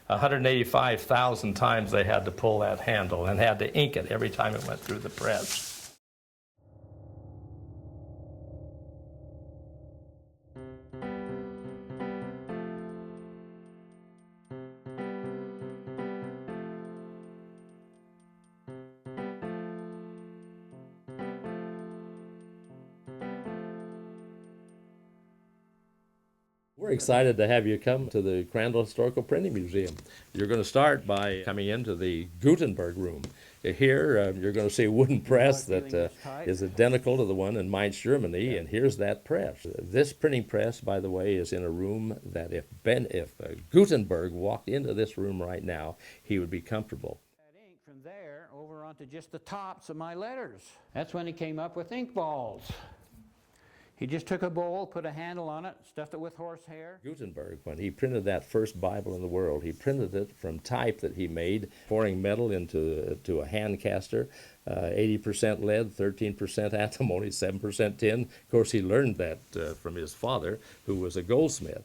185,000 times they had to pull that handle and had to ink it every time it went through the press. We're excited to have you come to the Crandall Historical Printing Museum. You're going to start by coming into the Gutenberg room. Here you're going to see a wooden press that is identical to the one in Mainz, Germany, and here's that press. This printing press, by the way, is in a room that if Gutenberg walked into this room right now, he would be comfortable. That ink from there over onto just the tops of my letters. That's when he came up with ink balls. He just took a bowl, put a handle on it, stuffed it with horsehair. Gutenberg, when he printed that first Bible in the world, he printed it from type that he made, pouring metal into a hand caster, 80% lead, 13% antimony, 7% tin. Of course, he learned that from his father, who was a goldsmith.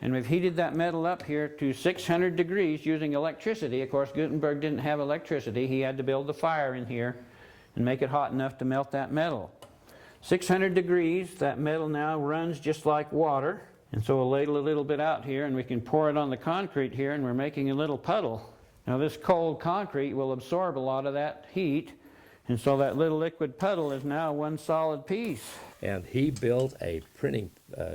And we've heated that metal up here to 600 degrees using electricity. Of course, Gutenberg didn't have electricity. He had to build the fire in here and make it hot enough to melt that metal. 600 degrees, that metal now runs just like water. And so we'll ladle a little bit out here and we can pour it on the concrete here, and we're making a little puddle. Now this cold concrete will absorb a lot of that heat, and so that little liquid puddle is now one solid piece. And he built a printing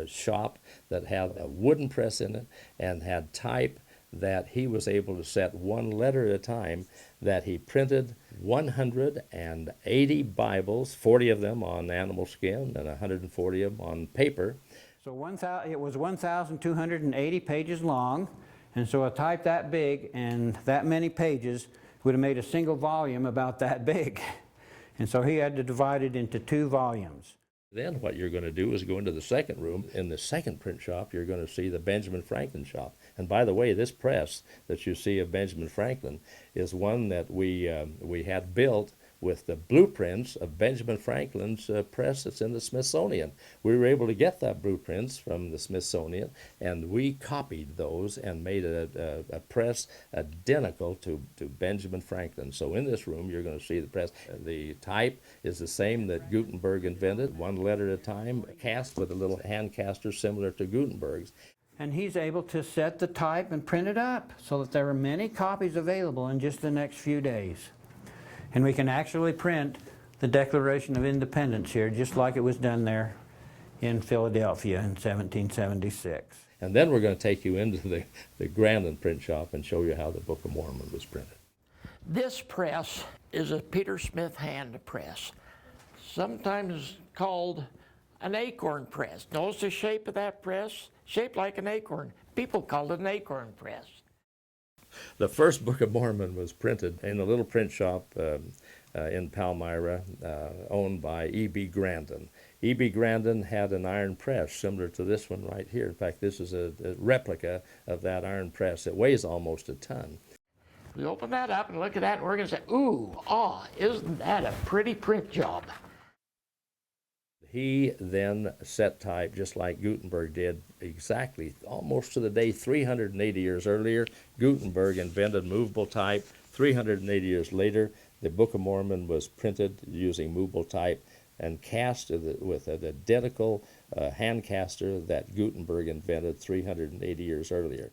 shop that had a wooden press in it and had type that he was able to set one letter at a time, that he printed 180 Bibles, 40 of them on animal skin and 140 of them on paper. So it was 1,280 pages long, and so a type that big and that many pages would have made a single volume about that big. And so he had to divide it into 2 volumes. Then what you're going to do is go into the second room. In the second print shop, you're going to see the Benjamin Franklin shop. And by the way, this press that you see of Benjamin Franklin is one that we had built with the blueprints of Benjamin Franklin's press that's in the Smithsonian. We were able to get that blueprints from the Smithsonian, and we copied those and made a press identical to Benjamin Franklin. So in this room, you're going to see the press. The type is the same that Gutenberg invented, one letter at a time, cast with a little hand caster similar to Gutenberg's. And he's able to set the type and print it up so that there are many copies available in just the next few days. And we can actually print the Declaration of Independence here, just like it was done there in Philadelphia in 1776. And then we're going to take you into the Grandin print shop and show you how the Book of Mormon was printed. This press is a Peter Smith hand press, sometimes called an acorn press. Notice the shape of that press? Shaped like an acorn. People called it an acorn press. The first Book of Mormon was printed in a little print shop in Palmyra, owned by E.B. Grandin. E.B. Grandin had an iron press similar to this one right here. In fact, this is a replica of that iron press. It weighs almost a ton. We open that up and look at that, and we're going to say, ooh, isn't that a pretty print job? He then set type just like Gutenberg did, exactly almost to the day 380 years earlier. Gutenberg invented movable type. 380 years later, the Book of Mormon was printed using movable type and cast with an identical hand caster that Gutenberg invented 380 years earlier.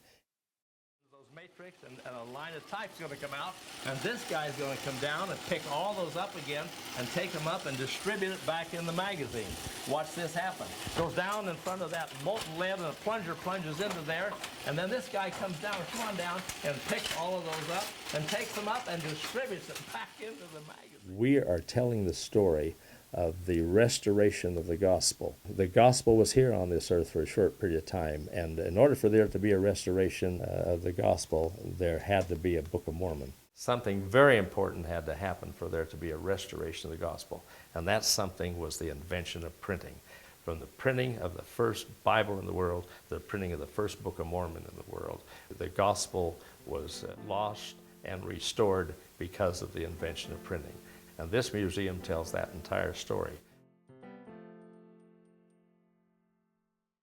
Matrix and a line of type's going to come out, and this guy's going to come down and pick all those up again and take them up and distribute it back in the magazine. Watch this happen. Goes down in front of that molten lead, and a plunger plunges into there, and then this guy comes down, come on down, and picks all of those up and takes them up and distributes it back into the magazine. We are telling the story of the restoration of the gospel. The gospel was here on this earth for a short period of time, and in order for there to be a restoration of the gospel, there had to be a Book of Mormon. Something very important had to happen for there to be a restoration of the gospel, and that something was the invention of printing. From the printing of the first Bible in the world to the printing of the first Book of Mormon in the world, the gospel was lost and restored because of the invention of printing. And this museum tells that entire story.